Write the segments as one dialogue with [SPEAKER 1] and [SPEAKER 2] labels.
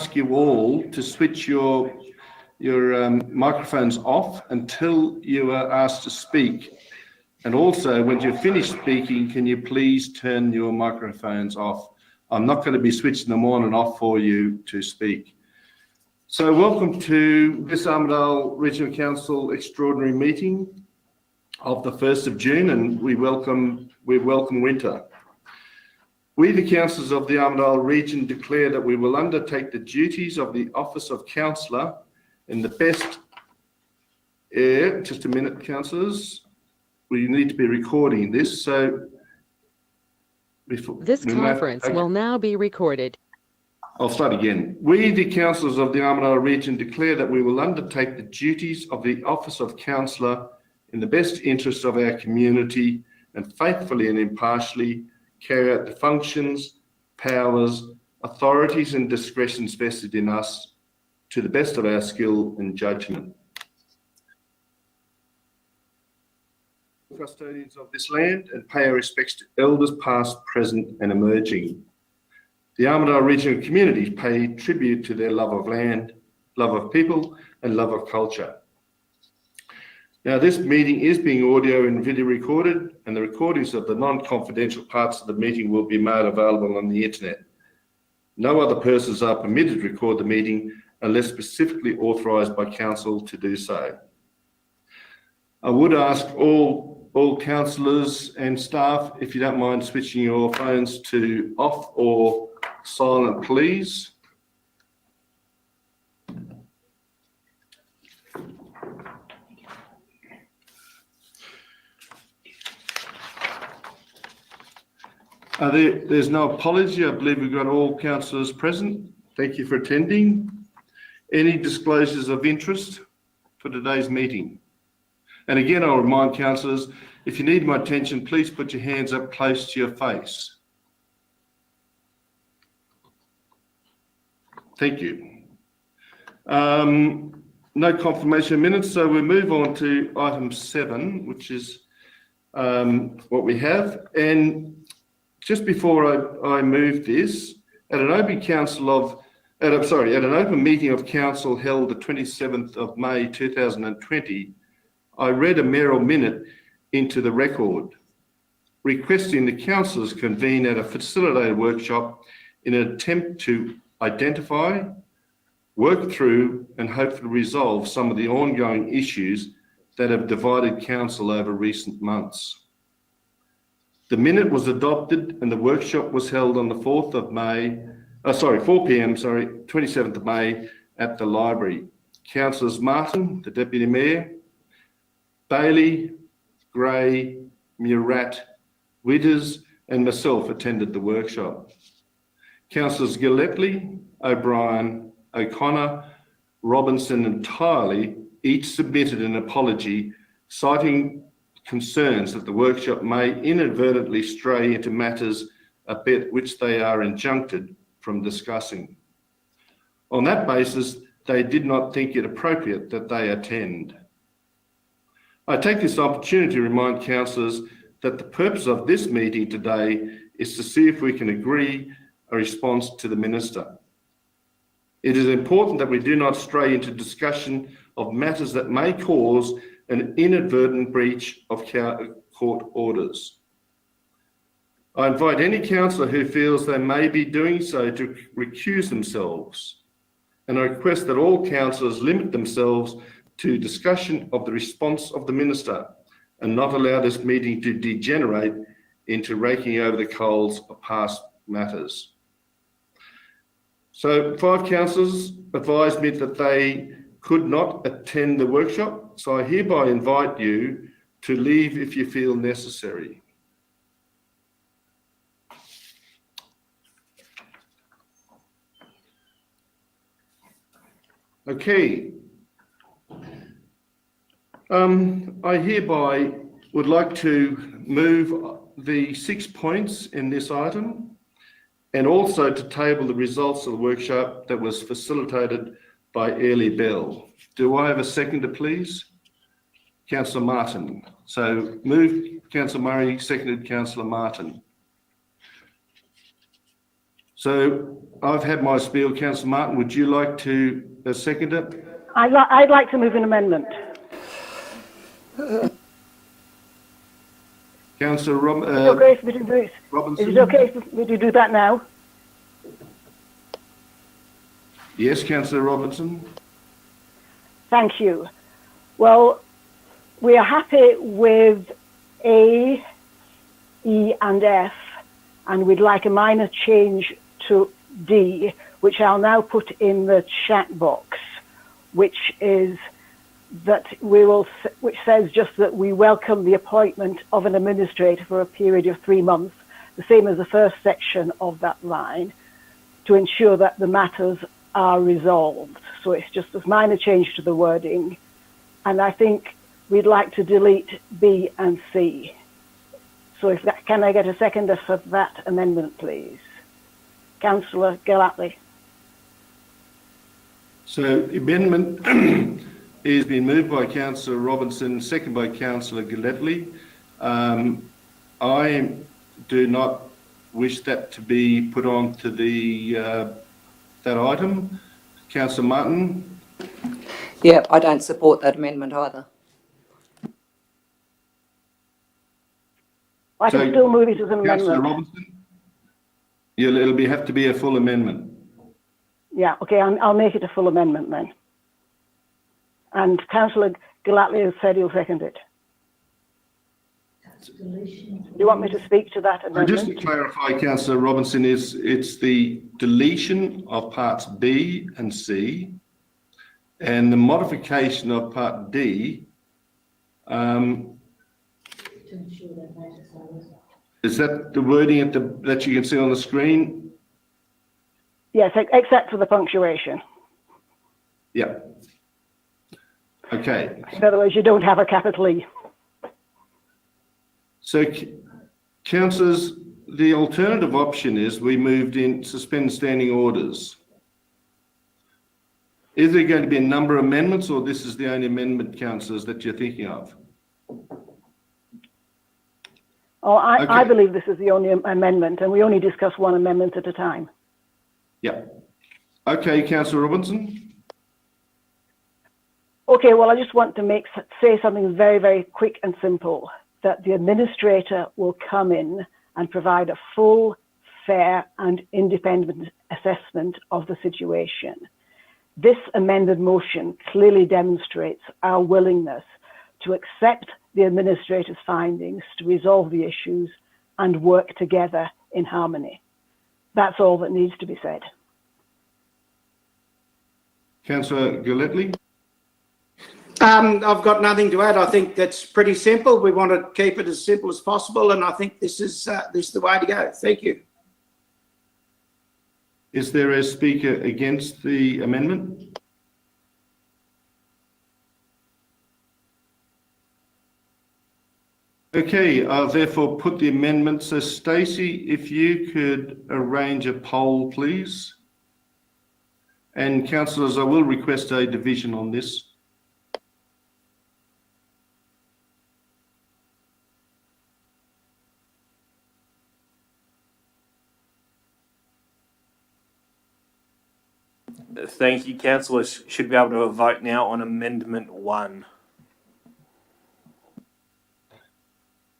[SPEAKER 1] ask you all to switch your microphones off until you are asked to speak. And also, when you're finished speaking, can you please turn your microphones off? I'm not going to be switching them on and off for you to speak. So welcome to this Armidale Regional Council extraordinary meeting of the 1st of June, and we welcome winter. We, the councillors of the Armidale region, declare that we will undertake the duties of the office of councillor in the best... just a minute, councillors. We need to be recording this, so...
[SPEAKER 2] This conference will now be recorded.
[SPEAKER 1] I'll start again. We, the councillors of the Armidale region, declare that we will undertake the duties of the office of councillor in the best interest of our community and faithfully and impartially carry out the functions, powers, authorities and discretions vested in us to the best of our skill and judgment. Custodians of this land and pay our respects to elders past, present and emerging. The Armidale regional community pay tribute to their love of land, love of people and love of culture. Now, this meeting is being audio and video recorded, and the recordings of the non-confidential parts of the meeting will be made available on the internet. No other persons are permitted to record the meeting unless specifically authorised by council to do so. I would ask all councillors and staff, if you don't mind switching your phones to off or silent, please. There's no apology. I believe we've got all councillors present. Thank you for attending. Any disclosures of interest for today's meeting? And again, I'll remind councillors, if you need my attention, please put your hands up close to your face. Thank you. No confirmation of minutes, so we'll move on to item 7, which is what we have. And just before I move this, at an open meeting of council held the 27th of May 2020, I read a mayoral minute into the record, requesting the councillors convene at a facilitated workshop in an attempt to identify, work through and hopefully resolve some of the ongoing issues that have divided council over recent months. The minute was adopted and the workshop was held on the 4 p.m, 27th of May at the library. Councillors Martin, the Deputy Mayor, Bailey, Gray, Murat, Witters and myself attended the workshop. Councillors Gillespie, O'Brien, O'Connor, Robinson and Tiley each submitted an apology, citing concerns that the workshop may inadvertently stray into matters about which they are injuncted from discussing. On that basis, they did not think it appropriate that they attend. I take this opportunity to remind councillors that the purpose of this meeting today is to see if we can agree a response to the Minister. It is important that we do not stray into discussion of matters that may cause an inadvertent breach of court orders. I invite any councillor who feels they may be doing so to recuse themselves, and I request that all councillors limit themselves to discussion of the response of the Minister and not allow this meeting to degenerate into raking over the coals of past matters. So 5 councillors advised me that they could not attend the workshop, so I hereby invite you to leave if you feel necessary. Okay. I hereby would like to move the 6 points in this item and also to table the results of the workshop that was facilitated by Airlie Bell. Do I have a seconder, please? Councillor Martin. So moved Councillor Murray, seconded Councillor Martin. So I've had my spiel. Councillor Martin, would you like to second it?
[SPEAKER 3] I'd like to move an amendment.
[SPEAKER 1] Councillor
[SPEAKER 3] Is it okay for me to do it?
[SPEAKER 1] Robinson?
[SPEAKER 3] Is it okay for me to do that now?
[SPEAKER 1] Yes, Councillor Robinson.
[SPEAKER 3] Thank you. Well, we are happy with A, E and F, and we'd like a minor change to D, which I'll now put in the chat box, which is that which says just that we welcome the appointment of an administrator for a period of 3 months, the same as the first section of that line, to ensure that the matters are resolved. So it's just a minor change to the wording. And I think we'd like to delete B and C. So can I get a seconder for that amendment, please? Councillor Gallatley.
[SPEAKER 1] So amendment is being moved by Councillor Robinson, second by Councillor Gallatley. I do not wish that to be put on to that item. Councillor Martin?
[SPEAKER 4] Yeah, I don't support that amendment either.
[SPEAKER 3] I can still move it as an
[SPEAKER 1] Councillor
[SPEAKER 3] amendment.
[SPEAKER 1] Robinson? Yeah, it'll have to be a full amendment.
[SPEAKER 3] Yeah, okay, I'll make it a full amendment then. And Councillor Gallatley has said he'll second it. Do you want me to speak to that amendment?
[SPEAKER 1] Just to clarify, Councillor Robinson, it's the deletion of parts B and C and the modification of part D. Is that the wording that you can see on the screen?
[SPEAKER 3] Yes, except for the punctuation.
[SPEAKER 1] Yeah. Okay.
[SPEAKER 3] In other words, you don't have a capital E.
[SPEAKER 1] So, councillors, the alternative option is we moved in suspend standing orders. Is there going to be a number of amendments, or this is the only amendment, councillors, that you're thinking of?
[SPEAKER 3] Oh, I believe this is the only amendment, and we only discuss one amendment at a time.
[SPEAKER 1] Yeah. Okay, Councillor Robinson.
[SPEAKER 3] Okay, well, I just want to say something very, very quick and simple, that the administrator will come in and provide a full, fair and independent assessment of the situation. This amended motion clearly demonstrates our willingness to accept the administrator's findings, to resolve the issues and work together in harmony. That's all that needs to be said.
[SPEAKER 1] Councillor Gallatley.
[SPEAKER 5] I've got nothing to add. I think that's pretty simple. We want to keep it as simple as possible, and I think this is the way to go. Thank you.
[SPEAKER 1] Is there a speaker against the amendment? Okay, I'll therefore put the amendment. So, Stacey, if you could arrange a poll, please. And councillors, I will request a division on this.
[SPEAKER 6] Thank you. Councillors should be able to vote now on Amendment 1.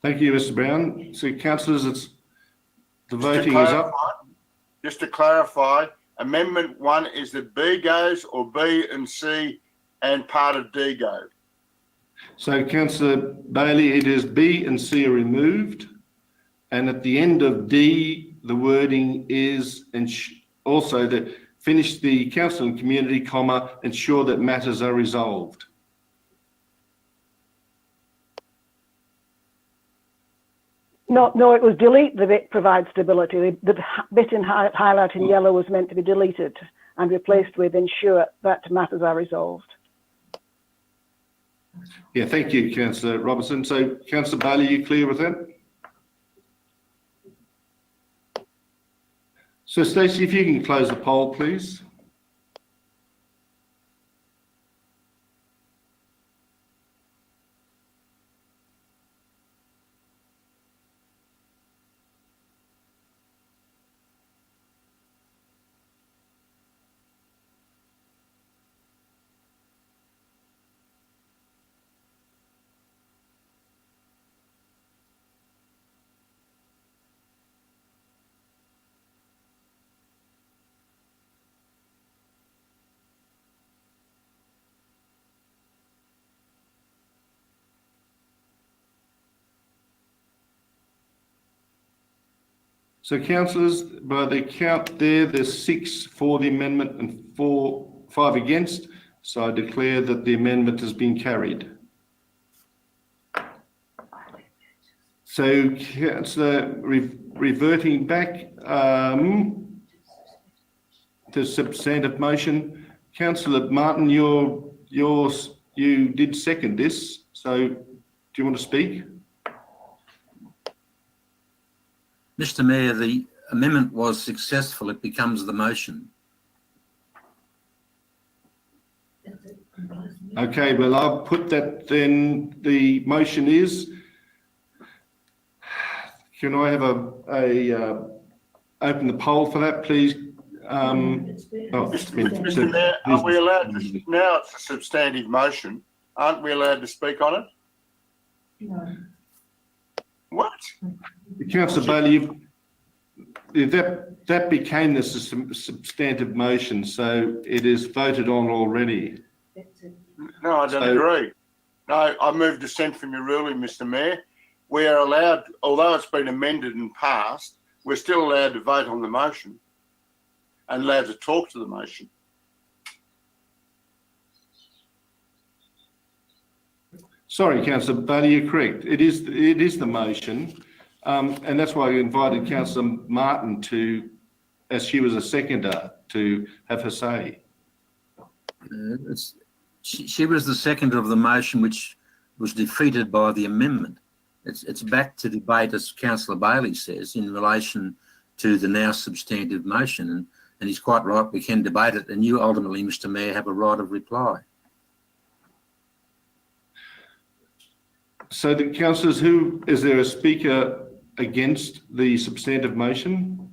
[SPEAKER 1] Thank you, Mr. Brown. So, councillors, the voting is up.
[SPEAKER 7] Just to clarify, Amendment 1 is that B goes, or B and C and part of D go?
[SPEAKER 1] So, Councillor Bailey, it is B and C are removed. And at the end of D, the wording is also to finish the council and community, ensure that matters are resolved.
[SPEAKER 3] No, it was delete the bit provide stability. The bit in highlight in yellow was meant to be deleted and replaced with ensure that matters are resolved.
[SPEAKER 1] Yeah, thank you, Councillor Robertson. So, Councillor Bailey, you clear with that? So, Stacey, if you can close the poll, please. So councillors, by the count there, there's 6 for the amendment and 5 against. So I declare that the amendment has been carried. So councillor, reverting back to substantive motion, councillor Martin, you did second this. So do you want to speak?
[SPEAKER 8] Mr. Mayor, the amendment was successful. It becomes the motion.
[SPEAKER 1] Okay, well, I'll put that then. The motion is, can I have open the poll for that, please?
[SPEAKER 7] Mr. Mayor, are we allowed to, now it's a substantive motion, aren't we allowed to speak on it?
[SPEAKER 9] No.
[SPEAKER 7] What?
[SPEAKER 1] Councillor Bailey, that became the substantive motion, so it is voted on already.
[SPEAKER 7] No, I don't agree. No, I move dissent from your ruling, Mr. Mayor. We are allowed, although it's been amended and passed, we're still allowed to vote on the motion and allowed to talk to the motion.
[SPEAKER 1] Sorry, Councillor Bailey, you're correct. It is the motion, and that's why I invited Councillor Martin to, as she was a seconder, to have her say.
[SPEAKER 8] She was the seconder of the motion, which was defeated by the amendment. It's back to debate, as Councillor Bailey says, in relation to the now substantive motion, and he's quite right. We can debate it, and you ultimately, Mr. Mayor, have a right of reply.
[SPEAKER 1] So the councillors, is there a speaker against the substantive motion?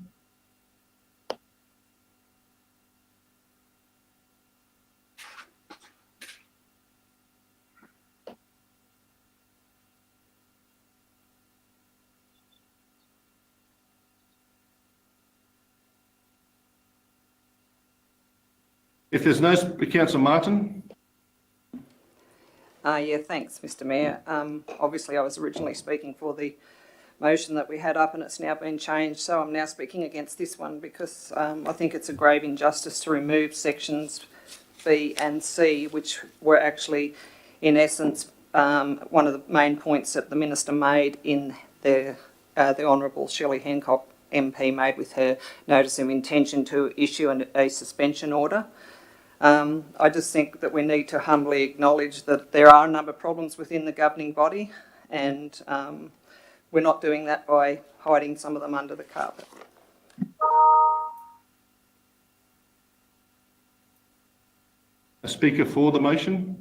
[SPEAKER 1] If there's no, Councillor Martin?
[SPEAKER 4] Yeah, thanks, Mr. Mayor. Obviously, I was originally speaking for the motion that we had up and it's now been changed, so I'm now speaking against this one because I think it's a grave injustice to remove sections B and C, which were actually, in essence, one of the main points that the Minister made in the Honourable Shirley Hancock MP made with her notice of intention to issue a suspension order. I just think that we need to humbly acknowledge that there are a number of problems within the governing body, and we're not doing that by hiding some of them under the carpet.
[SPEAKER 1] A speaker for the motion?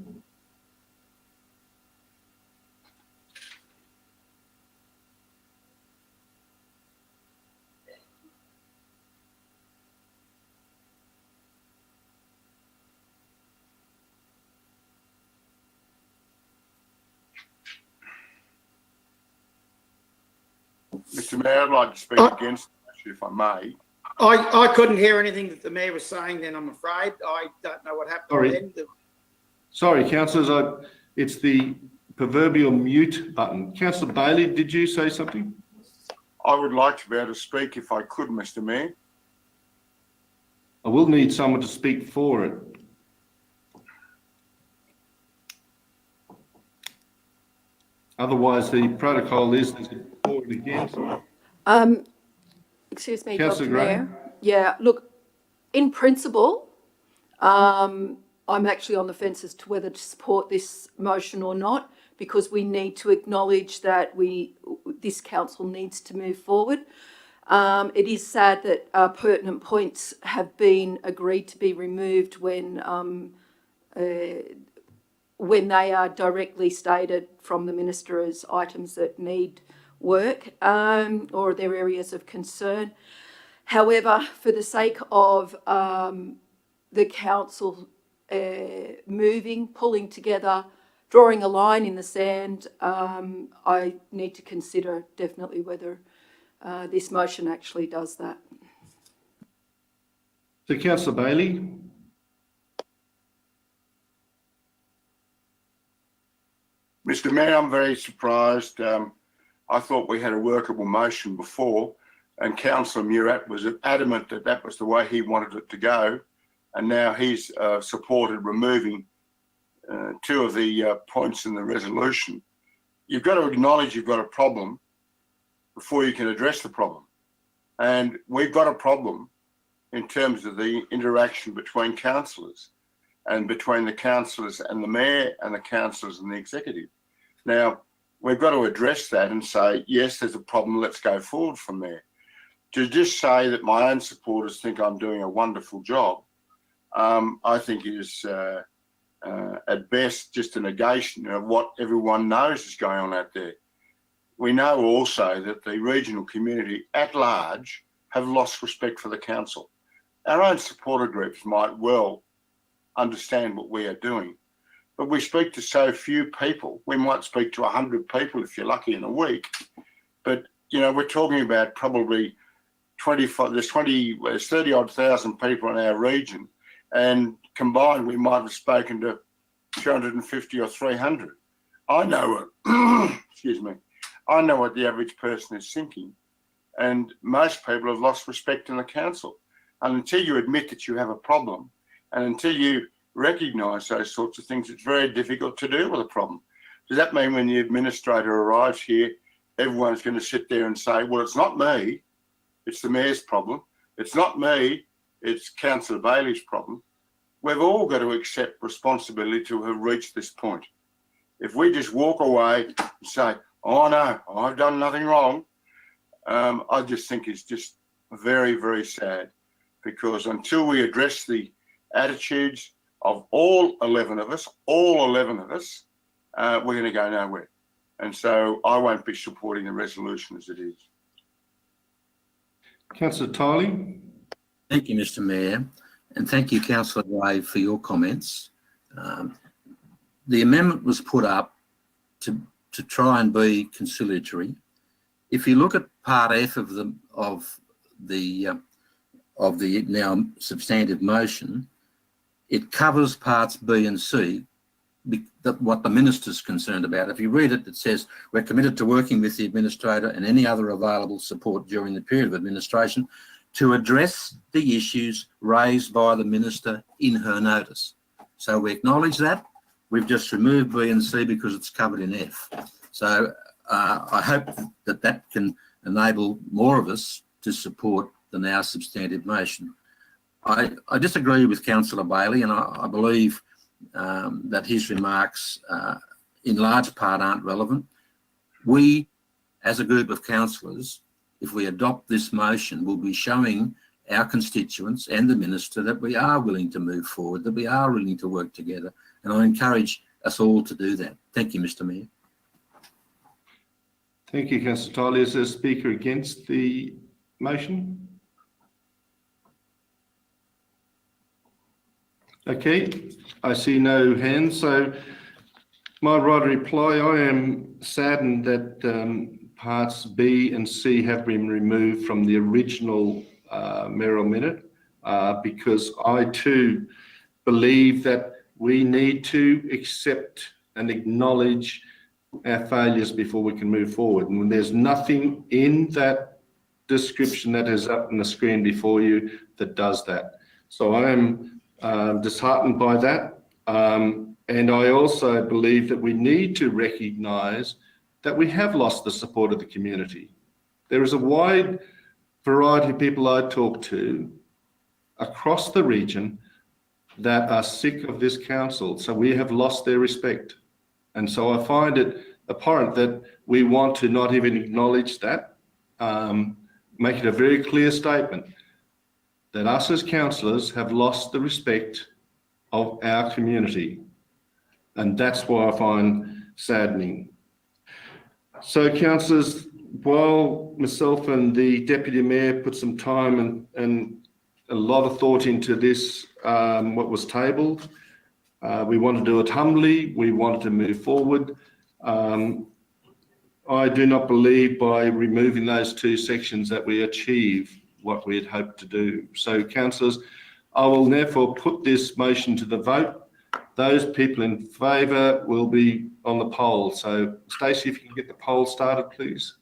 [SPEAKER 7] Mr. Mayor, I'd like to speak against the motion, if I may.
[SPEAKER 5] I couldn't hear anything that the Mayor was saying then, I'm afraid. I don't know what happened then.
[SPEAKER 1] Sorry, councillors, it's the proverbial mute button. Councillor Bailey, did you say something?
[SPEAKER 7] I would like to be able to speak if I could, Mr. Mayor.
[SPEAKER 1] I will need someone to speak for it. Otherwise, the protocol is for and against.
[SPEAKER 9] Excuse me,
[SPEAKER 1] Councillor
[SPEAKER 9] Dr.
[SPEAKER 1] Gray.
[SPEAKER 9] Mayor. Yeah, look, in principle, I'm actually on the fence as to whether to support this motion or not, because we need to acknowledge that this council needs to move forward. It is sad that pertinent points have been agreed to be removed when they are directly stated from the Minister as items that need work or they're areas of concern. However, for the sake of the council pulling together, drawing a line in the sand, I need to consider definitely whether this motion actually does that.
[SPEAKER 1] So, Councillor Bailey.
[SPEAKER 7] Mr. Mayor, I'm very surprised. I thought we had a workable motion before. and Councillor Murat was adamant that that was the way he wanted it to go, and now he's supported removing two of the points in the resolution. You've got to acknowledge you've got a problem before you can address the problem. And we've got a problem in terms of the interaction between councillors and between the councillors and the mayor and the councillors and the executive. Now, we've got to address that and say, yes, there's a problem, let's go forward from there. To just say that my own supporters think I'm doing a wonderful job, I think is at best just a negation of what everyone knows is going on out there. We know also that the regional community at large have lost respect for the council. Our own supporter groups might well understand what we are doing, but we speak to so few people. We might speak to 100 people if you're lucky in a week, but you know, we're talking about probably 30 odd thousand people in our region, and combined we might have spoken to 250 or 300. I know what, excuse me, I know what the average person is thinking, and most people have lost respect in the council. And until you admit that you have a problem, and until you recognise those sorts of things, it's very difficult to deal with a problem. Does that mean when the administrator arrives here, everyone's going to sit there and say, well, it's not me, it's the mayor's problem. It's not me, it's Councillor Bailey's problem. We've all got to accept responsibility to have reached this point. If we just walk away and say, oh no, I've done nothing wrong, I just think it's just very, very sad, because until we address the attitudes of all 11 of us, we're going to go nowhere. And so I won't be supporting the resolution as it is.
[SPEAKER 1] Councillor Tiley.
[SPEAKER 8] Thank you, Mr Mayor, and thank you, Councillor Gray, for your comments. The amendment was put up to try and be conciliatory. If you look at Part F of the now substantive motion, it covers parts B and C, what the minister's concerned about. If you read it, it says, we're committed to working with the administrator and any other available support during the period of administration to address the issues raised by the minister in her notice. So we acknowledge that. We've just removed B and C because it's covered in F. So I hope that can enable more of us to support the now substantive motion. I disagree with Councillor Bailey, and I believe that his remarks in large part aren't relevant. We, as a group of councillors, if we adopt this motion, will be showing our constituents and the minister that we are willing to move forward, that we are willing to work together, and I encourage us all to do that. Thank you, Mr Mayor.
[SPEAKER 1] Thank you, Councillor Tiley. Is there a speaker against the motion? Okay, I see no hands. So my right to reply, I am saddened that parts B and C have been removed from the original mayoral minute because I too believe that we need to accept and acknowledge our failures before we can move forward. And there's nothing in that description that is up on the screen before you that does that. So I am disheartened by that. And I also believe that we need to recognise that we have lost the support of the community. There is a wide variety of people I talk to across the region that are sick of this council. So we have lost their respect. And so I find it abhorrent that we want to not even acknowledge that, make it a very clear statement that us as councillors have lost the respect of our community. And that's why I find saddening. So councillors, while myself and the Deputy Mayor put some time and a lot of thought into this, what was tabled, we want to do it humbly, we wanted to move forward. I do not believe by removing those two sections that we achieve what we had hoped to do. So councillors, I will therefore put this motion to the vote. Those people in favour will be on the poll. So Stacey, if you can get the poll started, please.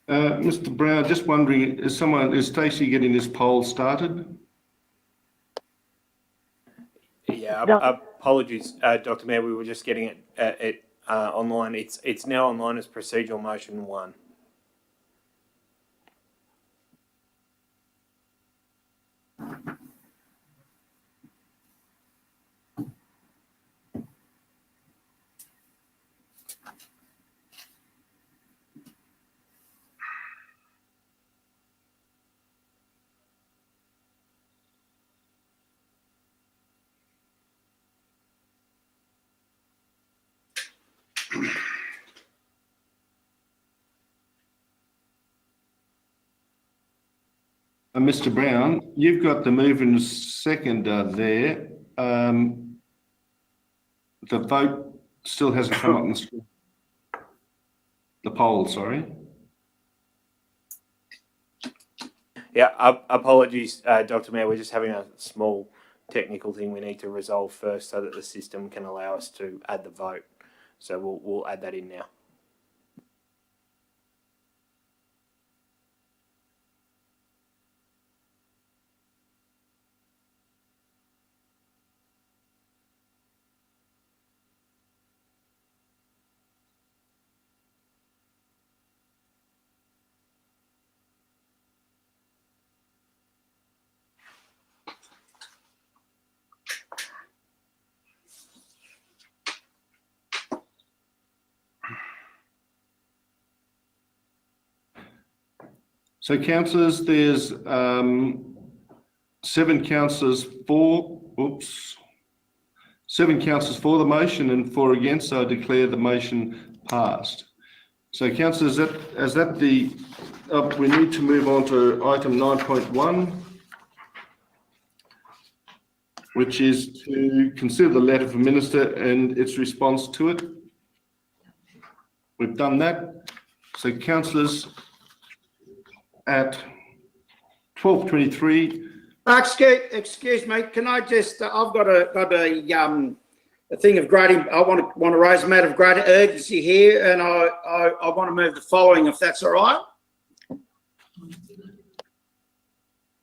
[SPEAKER 1] Mr. Brown, just wondering, is Stacey getting this poll started?
[SPEAKER 6] Yeah,
[SPEAKER 3] No.
[SPEAKER 6] apologies, Dr. Mayor, we were just getting it online. It's now online as procedural motion 1.
[SPEAKER 1] Mr. Brown, you've got the mover and seconder there. The vote still hasn't come up on the screen. The poll, sorry.
[SPEAKER 6] Yeah, apologies, Dr. Mayor. We're just having a small technical thing we need to resolve first so that the system can allow us to add the vote. So we'll add that in now.
[SPEAKER 1] So, councillors, there's 7 councillors for, 7 councillors for the motion and 4 against, so I declare the motion passed. So, councillors, we need to move on to item 9.1, which is to consider the letter from Minister and its response to it. We've done that. So, councillors, at 12:23.
[SPEAKER 5] Excuse me. Can I just? I've got a thing of great. I want to raise a matter of great urgency here, and I want to move the following, if that's all right.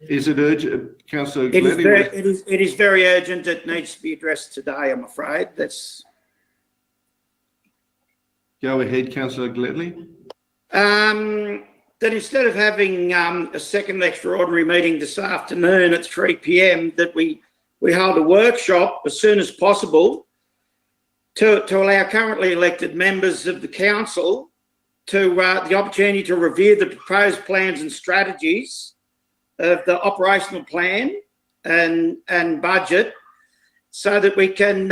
[SPEAKER 1] Is it urgent, Councillor?
[SPEAKER 5] It is very urgent. It needs to be addressed today, I'm afraid. That's.
[SPEAKER 1] Go ahead, Councillor Gletley.
[SPEAKER 5] That instead of having a second extraordinary meeting this afternoon at 3 p.m, that we hold a workshop as soon as possible to allow currently elected members of the council to the opportunity to review the proposed plans and strategies of the operational plan and budget, so that we can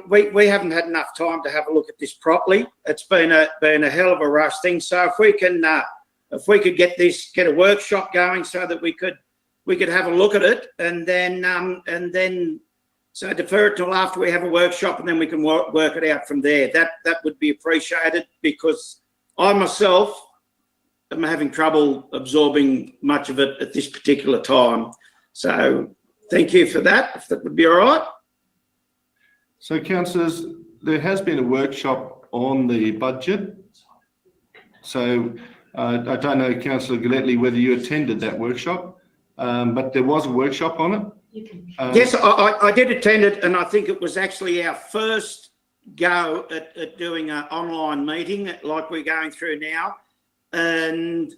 [SPEAKER 5] we haven't had enough time to have a look at this properly. It's been a hell of a rush thing. So if we could get a workshop going so that we could have a look at it, and then so defer it till after we have a workshop, and then we can work it out from there. That would be appreciated, because I myself am having trouble absorbing much of it at this particular time. So thank you for that, if that would be all right.
[SPEAKER 1] So, councillors, there has been a workshop on the budget. So I don't know, Councillor Gletley, whether you attended that workshop, but there was a workshop on it.
[SPEAKER 5] Yes, I did attend it, and I think it was actually our first go at doing an online meeting like we're going through now. And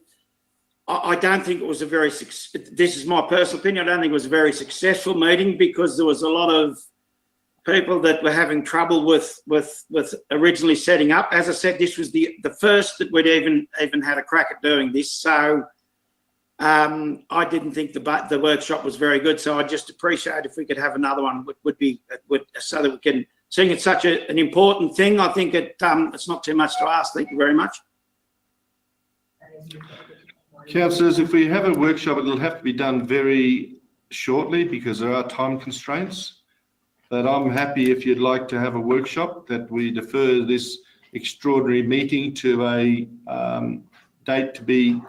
[SPEAKER 5] I don't think it was this is my personal opinion, I don't think it was a very successful meeting, because there was a lot of people that were having trouble with originally setting up. As I said, this was the first that we'd even had a crack at doing this. So I didn't think the workshop was very good. So I'd just appreciate if we could have another one. So that we can, seeing it's such an important thing, I think it's not too much to ask. Thank you very much.
[SPEAKER 1] Councillors, if we have a workshop, it'll have to be done very shortly, because there are time constraints. But I'm happy, if you'd like to have a workshop, that we defer this extraordinary meeting to a date to be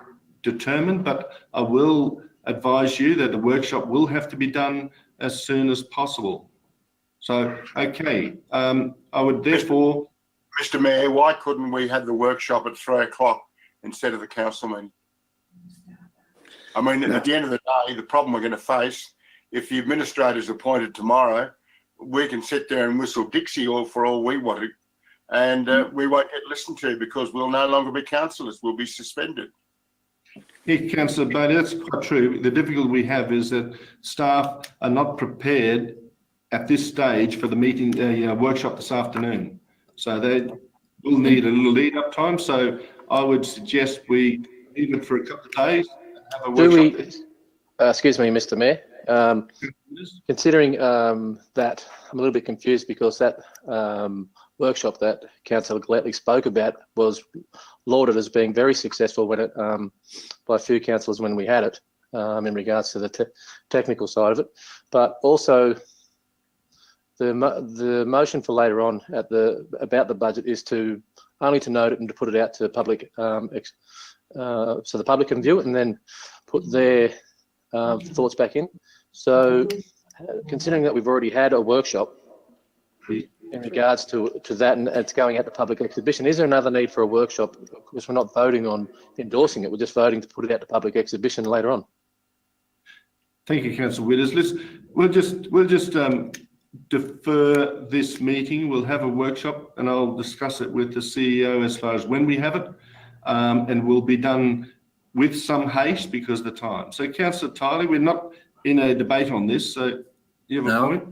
[SPEAKER 1] determined. But I will advise you that the workshop will have to be done as soon as possible. So, okay, I would therefore...
[SPEAKER 7] Mr. Mayor, why couldn't we have the workshop at 3 o'clock instead of the council meeting. I mean, at the end of the day, the problem we're going to face, if the administrator's appointed tomorrow, we can sit there and whistle Dixie for all we want to, and we won't get listened to because we'll no longer be councillors. We'll be suspended.
[SPEAKER 1] Yeah, Councillor Bailey, that's quite true. The difficulty we have is that staff are not prepared at this stage for the meeting, workshop this afternoon. So they will need a little lead up time. So I would suggest we leave it for a couple of days and have a workshop.
[SPEAKER 10] Excuse me, Mr. Mayor. Considering that, I'm a little bit confused because that workshop that Councillor Gladley spoke about was lauded as being very successful when it, by a few councillors when we had it, in regards to the technical side of it. But also, the motion for later on about the budget is to only to note it and to put it out to public, so the public can view it and then put their thoughts back in. So, considering that we've already had a workshop in regards to that, and it's going out to public exhibition, is there another need for a workshop? Because we're not voting on endorsing it; we're just voting to put it out to public exhibition later on.
[SPEAKER 1] Thank you, Councillor Withers. We'll just defer this meeting. We'll have a workshop, and I'll discuss it with the CEO as far as when we have it, and we'll be done with some haste because of the time. So, Councillor Tiley, we're not in a debate on this, so you have a point?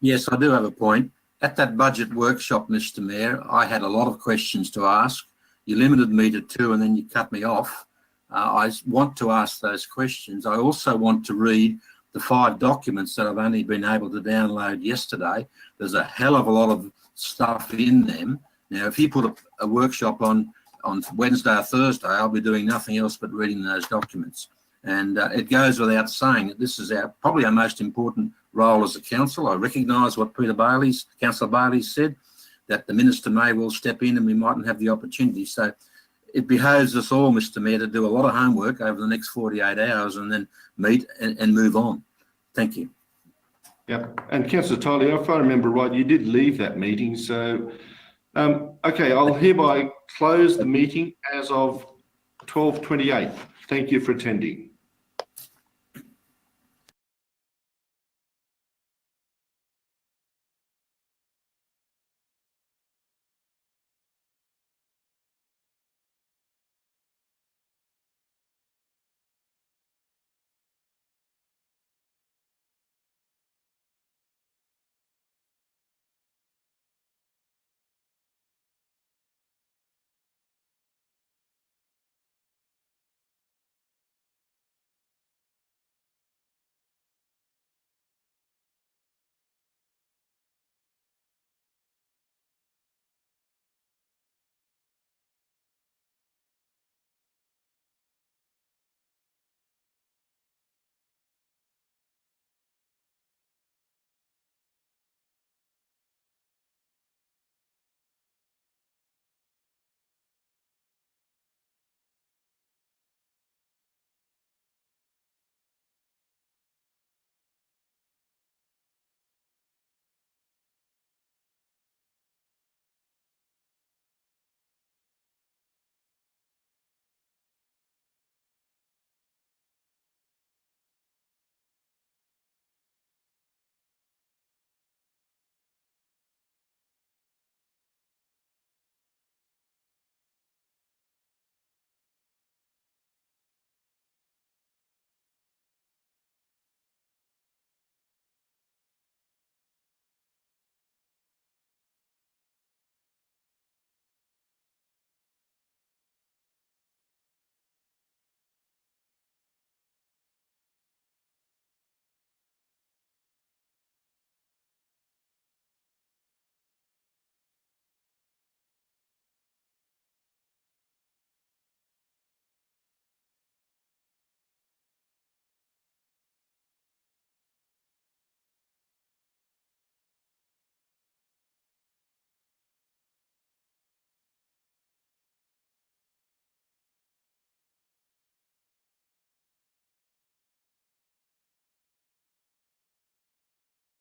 [SPEAKER 8] Yes, I do have a point. At that budget workshop, Mr. Mayor, I had a lot of questions to ask. You limited me to 2 and then you cut me off. I want to ask those questions. I also want to read the 5 documents that I've only been able to download yesterday. There's a hell of a lot of stuff in them. Now, if you put a workshop on Wednesday or Thursday, I'll be doing nothing else but reading those documents. And it goes without saying that this is probably our most important role as a council. I recognise what Councillor Bailey said, that the Minister may well step in and we mightn't have the opportunity. So it behoves us all, Mr. Mayor, to do a lot of homework over the next 48 hours and then meet and move on. Thank you.
[SPEAKER 1] Yeah, and Councillor Tiley, if I remember right, you did leave that meeting. So, okay, I'll hereby close the meeting as of 12:28. Thank you for attending.